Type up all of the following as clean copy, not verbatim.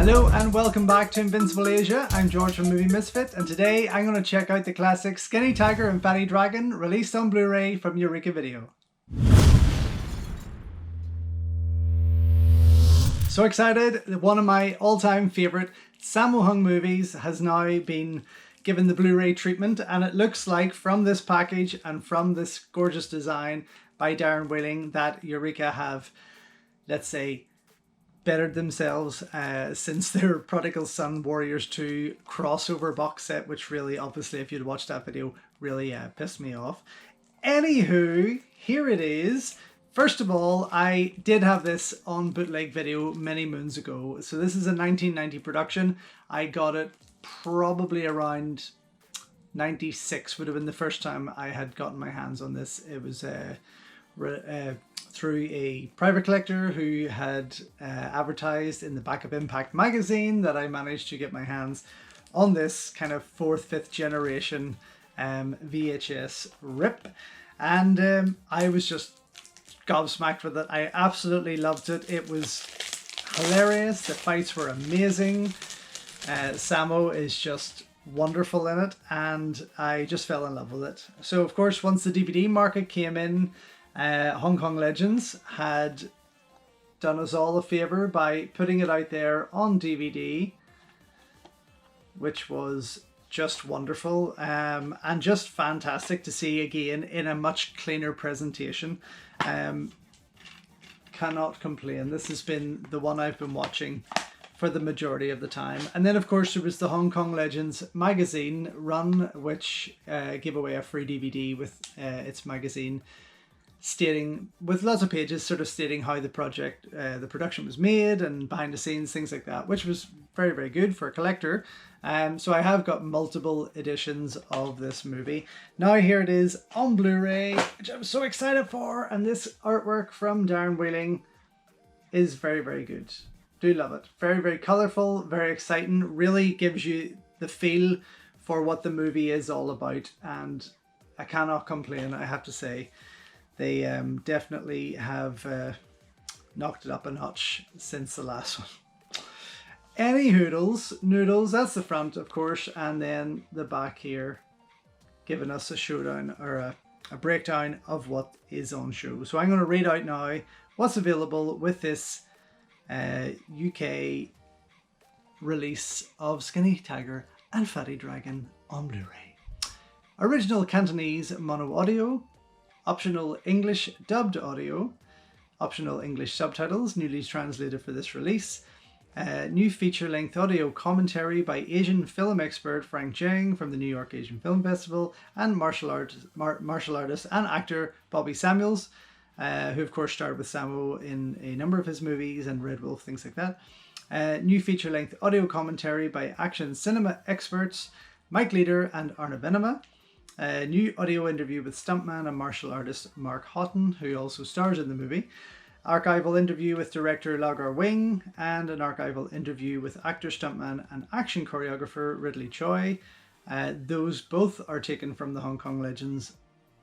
Hello and welcome back to Invincible Asia. I'm George from Movie Misfit, and today I'm going to check out the classic Skinny Tiger and Fatty Dragon released on Blu-ray from Eureka Video. So excited! One of my all-time favourite Sammo Hung movies has now been given the Blu-ray treatment, and it looks like from this package and from this gorgeous design by Darren Wheeling that Eureka have, let's say, bettered themselves since their Prodigal Son Warriors 2 crossover box set, which really, obviously, if you'd watched that video, really pissed me off. Anywho, here it is. First of all, I did have this on bootleg video many moons ago. So this is a 1990 production. I got it probably around 96 would have been the first time I had gotten my hands on this. It was through a private collector who had advertised in the back of Impact magazine that I managed to get my hands on this kind of 4th, 5th generation VHS rip. And I was just gobsmacked with it. I absolutely loved it. It was hilarious. The fights were amazing. Sammo is just wonderful in it, and I just fell in love with it. So of course, once the DVD market came in, Hong Kong Legends had done us all a favour by putting it out there on DVD, which was just wonderful and just fantastic to see again in a much cleaner presentation. Cannot complain. This has been the one I've been watching for the majority of the time. And then of course there was the Hong Kong Legends magazine run, which gave away a free DVD with its magazine stating, with lots of pages sort of stating how the project, the production was made and behind the scenes, things like that, which was very, very good for a collector. So I have got multiple editions of this movie. Now here it is on Blu-ray, which I'm so excited for, and this artwork from Darren Wheeling is very, very good. Do love it. Very, very colourful, very exciting, really gives you the feel for what the movie is all about, and I cannot complain, I have to say. They definitely have knocked it up a notch since the last one. Any noodles, that's the front, of course, and then the back here giving us a showdown or a breakdown of what is on show. So I'm going to read out now what's available with this UK release of Skinny Tiger and Fatty Dragon on Blu-ray. Original Cantonese mono audio, optional English dubbed audio, optional English subtitles newly translated for this release, new feature-length audio commentary by Asian film expert Frank Zheng from the New York Asian Film Festival, and martial artist and actor Bobby Samuels, who of course starred with Sammo in a number of his movies and Red Wolf, things like that. New feature-length audio commentary by action cinema experts Mike Leader and Arna Venema. A new audio interview with stuntman and martial artist Mark Houghton, who also stars in the movie. Archival interview with director Lagar Wing, and an archival interview with actor, stuntman and action choreographer Ridley Choi. Those both are taken from the Hong Kong Legends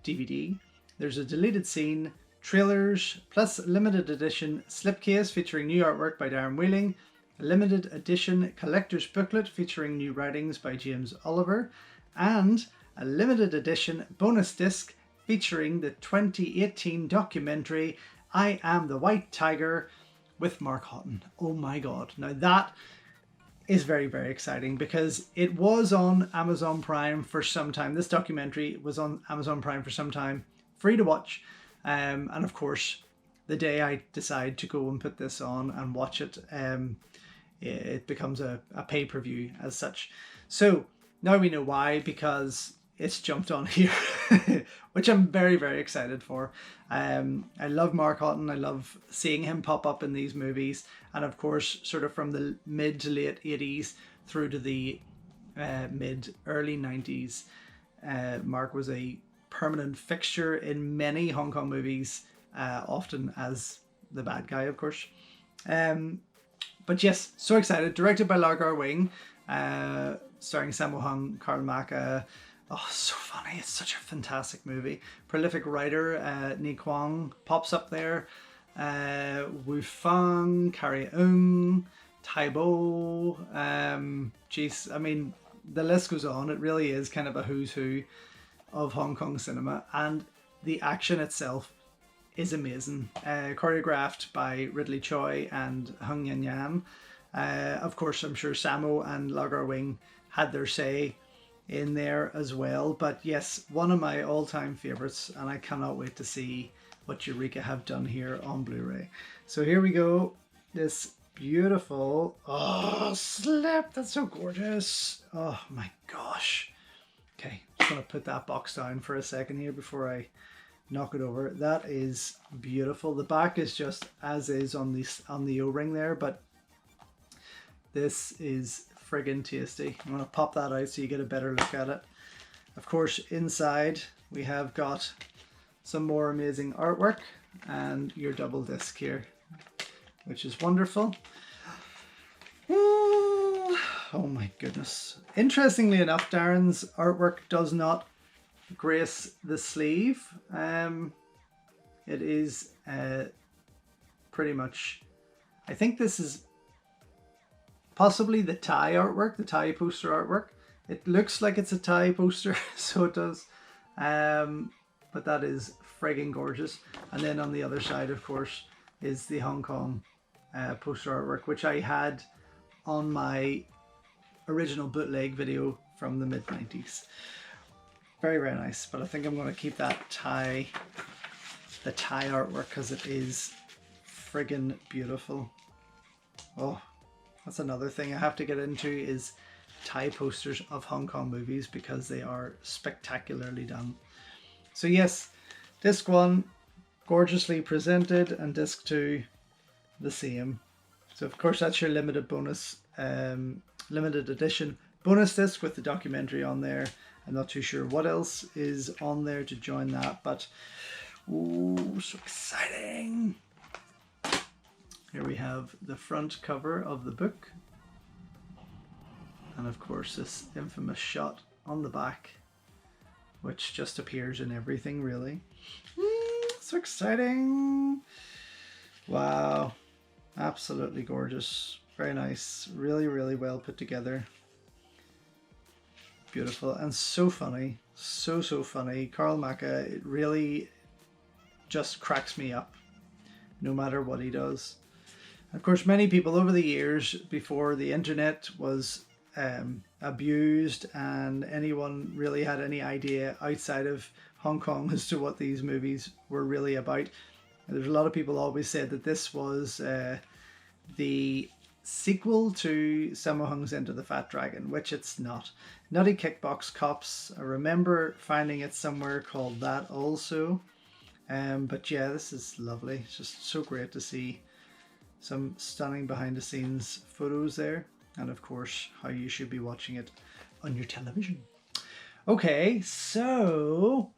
DVD. There's a deleted scene, trailers, plus limited edition slipcase featuring new artwork by Darren Wheeling, a limited edition collector's booklet featuring new writings by James Oliver, and a limited edition bonus disc featuring the 2018 documentary I Am the White Tiger with Mark Houghton. Oh my god. Now that is very, very exciting because it was on Amazon Prime for some time. This documentary was on Amazon Prime for some time, free to watch. And of course, the day I decide to go and put this on and watch it, it becomes a pay-per-view as such. So now we know why, because it's jumped on here, which I'm very, very excited for. I love Mark Houghton. I love seeing him pop up in these movies. And of course, sort of from the mid to late 80s through to the early 90s, Mark was a permanent fixture in many Hong Kong movies, often as the bad guy, of course. But yes, so excited. Directed by Lagar Wing, starring Sammo Hung, Karl Mak. Oh, so funny. It's such a fantastic movie. Prolific writer Ni Kwang pops up there. Wu Fang, Carrie Ng, Taibo, geez, I mean, the list goes on. It really is kind of a who's who of Hong Kong cinema, and the action itself is amazing. Choreographed by Ridley Choi and Hung Yan. Of course, I'm sure Sammo and Lager Wing had their say in there as well. But yes, one of my all-time favorites, and I cannot wait to see what Eureka have done here on Blu-ray. So here we go. This beautiful, oh, slip, that's so gorgeous. Oh my gosh. Okay, just gonna put that box down for a second here before I knock it over. That is beautiful. The back is just as is on the O-ring there, but this is friggin' tasty. I'm gonna pop that out so you get a better look at it. Of course, inside we have got some more amazing artwork and your double disc here, which is wonderful. Oh my goodness. Interestingly enough, Darren's artwork does not grace the sleeve. It is pretty much, I think this is possibly the Thai artwork, the Thai poster artwork. It looks like it's a Thai poster, so it does. But that is friggin' gorgeous. And then on the other side, of course, is the Hong Kong poster artwork, which I had on my original bootleg video from the mid-90s. Very, very nice. But I think I'm going to keep that the Thai artwork because it is friggin' beautiful. Oh, that's another thing I have to get into is Thai posters of Hong Kong movies because they are spectacularly done. So yes, disc 1 gorgeously presented and disc 2 the same. So of course that's your limited bonus, limited edition bonus disc with the documentary on there. I'm not too sure what else is on there to join that, but ooh, so exciting. Here we have the front cover of the book. And of course this infamous shot on the back, which just appears in everything really. So exciting. Wow. Absolutely gorgeous. Very nice. Really, really well put together. Beautiful and so funny. So funny. Carl Macca, it really just cracks me up no matter what he does. Of course, many people over the years before the internet was abused and anyone really had any idea outside of Hong Kong as to what these movies were really about. There's a lot of people always said that this was the sequel to Sammo Hung's Into the Fat Dragon, which it's not. Nutty Kickbox Cops, I remember finding it somewhere called that also. But yeah, this is lovely. It's just so great to see some stunning behind the scenes photos there. And of course, how you should be watching it on your television. Okay, so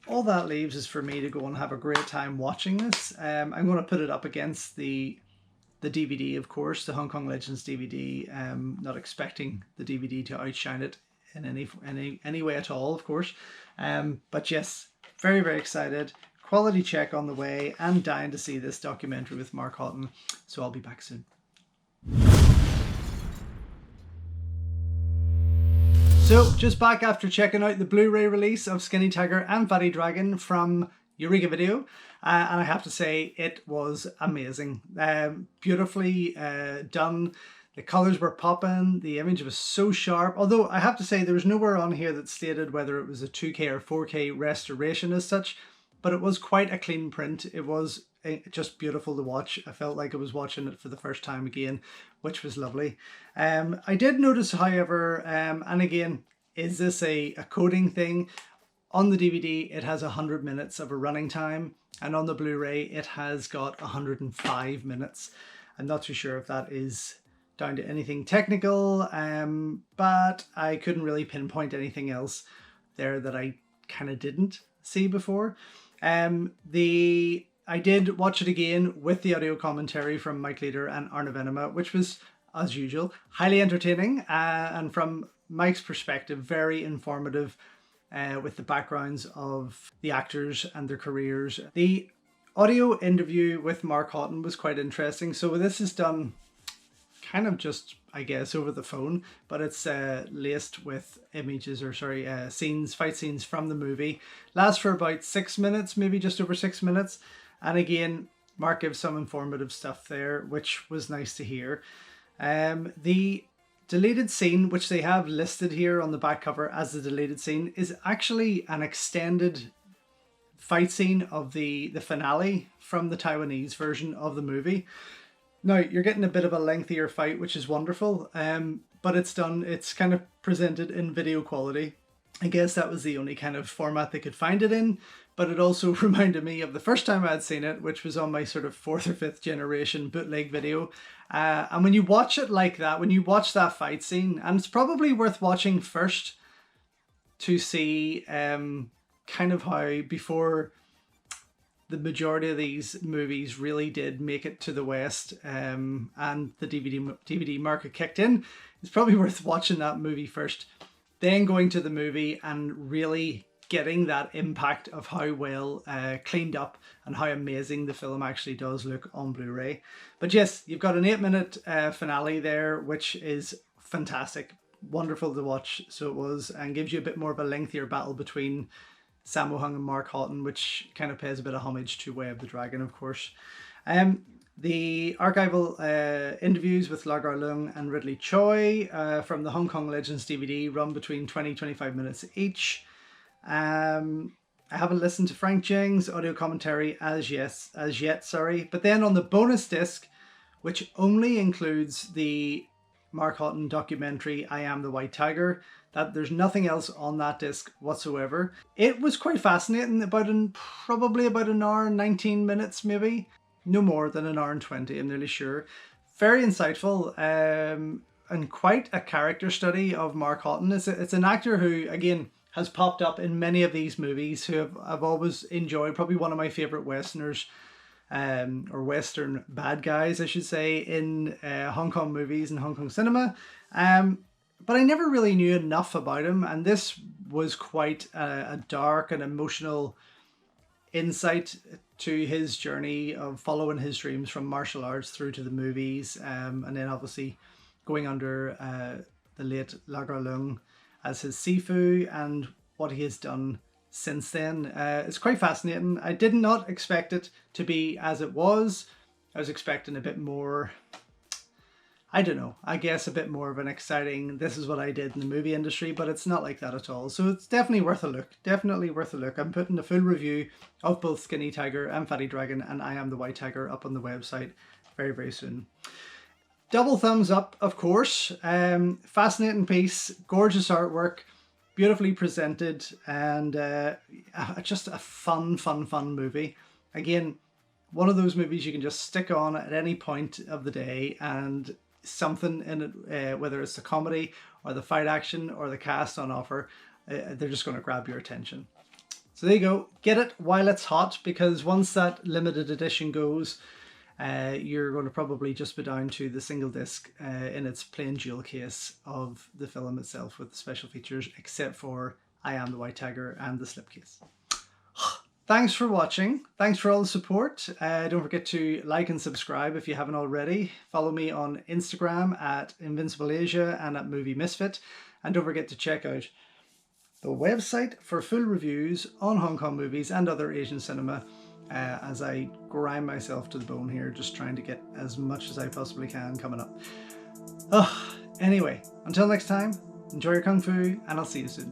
all that leaves is for me to go and have a great time watching this. I'm going to put it up against the DVD, of course, the Hong Kong Legends DVD. Not expecting the DVD to outshine it in any way at all, of course. But yes, very, very excited. Quality check on the way and dying to see this documentary with Mark Houghton. So I'll be back soon. So just back after checking out the Blu-ray release of Skinny Tiger and Fatty Dragon from Eureka Video, and I have to say it was amazing. Beautifully done. The colours were popping, the image was so sharp, although I have to say there was nowhere on here that stated whether it was a 2K or 4K restoration as such, but it was quite a clean print. It was just beautiful to watch. I felt like I was watching it for the first time again, which was lovely. I did notice, however, and again, is this a coding thing? On the DVD, it has 100 minutes of a running time, and on the Blu-ray, it has got 105 minutes. I'm not too sure if that is down to anything technical, but I couldn't really pinpoint anything else there that I kind of didn't see before. I did watch it again with the audio commentary from Mike Leader and Arna Venema, which was, as usual, highly entertaining, and from Mike's perspective, very informative, with the backgrounds of the actors and their careers. The audio interview with Mark Houghton was quite interesting. So this is done kind of just, I guess, over the phone, but it's laced with images, or sorry, scenes, fight scenes from the movie. Lasts for about 6 minutes, maybe just over 6 minutes. And again, Mark gives some informative stuff there, which was nice to hear. The deleted scene, which they have listed here on the back cover as the deleted scene, is actually an extended fight scene of the finale from the Taiwanese version of the movie. Now, you're getting a bit of a lengthier fight, which is wonderful, but it's kind of presented in video quality. I guess that was the only kind of format they could find it in, but it also reminded me of the first time I'd seen it, which was on my sort of 4th or 5th generation bootleg video. And when you watch it like that, when you watch that fight scene, and it's probably worth watching first to see kind of how, before the majority of these movies really did make it to the West, and the DVD market kicked in, it's probably worth watching that movie first, then going to the movie and really getting that impact of how well cleaned up and how amazing the film actually does look on Blu-ray. But yes, you've got an 8-minute finale there, which is fantastic, wonderful to watch. So it was, and gives you a bit more of a lengthier battle between Sammo Hung and Mark Houghton, which kind of pays a bit of homage to Way of the Dragon, of course. The archival interviews with Lagar Leung and Ridley Choi from the Hong Kong Legends DVD run between 20-25 minutes each. I haven't listened to Frank Jing's audio commentary as yet, but then on the bonus disc, which only includes the Mark Houghton documentary I Am the White Tiger, that there's nothing else on that disc whatsoever. It was quite fascinating, probably about an hour and 19 minutes maybe, no more than an hour and 20, I'm nearly sure. Very insightful, and quite a character study of Mark Houghton. It's an actor who, again, has popped up in many of these movies, who I've always enjoyed, probably one of my favourite Westerners, or Western bad guys, I should say, in Hong Kong movies and Hong Kong cinema. But I never really knew enough about him, and this was quite a dark and emotional insight to his journey of following his dreams from martial arts through to the movies, and then obviously going under the late Lagar Leung as his Sifu, and what he has done since then. It's quite fascinating. I did not expect it to be as it was. I was expecting a bit more, I don't know, I guess a bit more of an exciting, this is what I did in the movie industry, but it's not like that at all. So it's definitely worth a look. Definitely worth a look. I'm putting a full review of both Skinny Tiger and Fatty Dragon and I Am the White Tiger up on the website very, very soon. Double thumbs up, of course. Fascinating piece, gorgeous artwork, beautifully presented, and just a fun movie. Again, one of those movies you can just stick on at any point of the day, and something in it, whether it's the comedy or the fight action or the cast on offer, they're just going to grab your attention. So there you go. Get it while it's hot, because once that limited edition goes, you're going to probably just be down to the single disc in its plain jewel case of the film itself with the special features, except for I Am the White Tiger and the slipcase. Thanks for watching. Thanks for all the support. Don't forget to like and subscribe if you haven't already. Follow me on Instagram at Invincible Asia and at Movie Misfit. And don't forget to check out the website for full reviews on Hong Kong movies and other Asian cinema, as I grind myself to the bone here, just trying to get as much as I possibly can coming up. Anyway, until next time, enjoy your Kung Fu, and I'll see you soon.